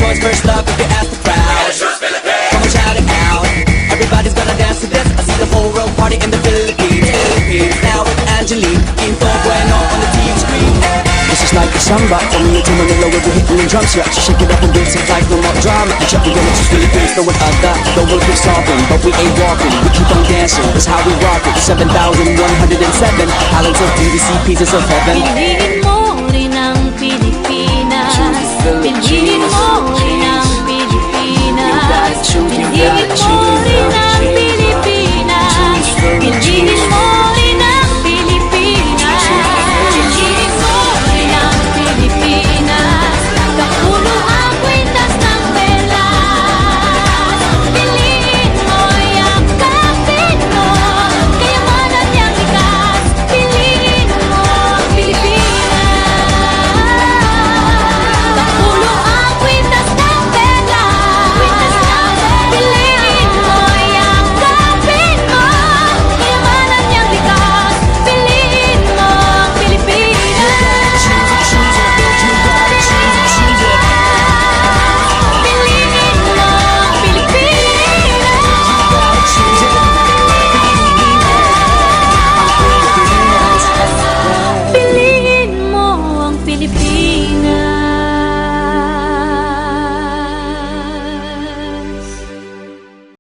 choice, first love if you ask the crowd. Come on, shout it out. Everybody's gonna dance to this. I see the whole world party in the Philippines. Now with Angelique, Quinto Bueno on the TV screen. This is like a samba. From me to Manila with the hitting and drums. Yeah, shake it up and dance it like no more drama. And check the gimmicks, Philippines, no one other. The world keeps solving, but we ain't walking. We keep on dancing, that's how we rock it. 7,107 islands of BBC, pieces of heaven. Piliin mo rin ang Pilipinas. Piliin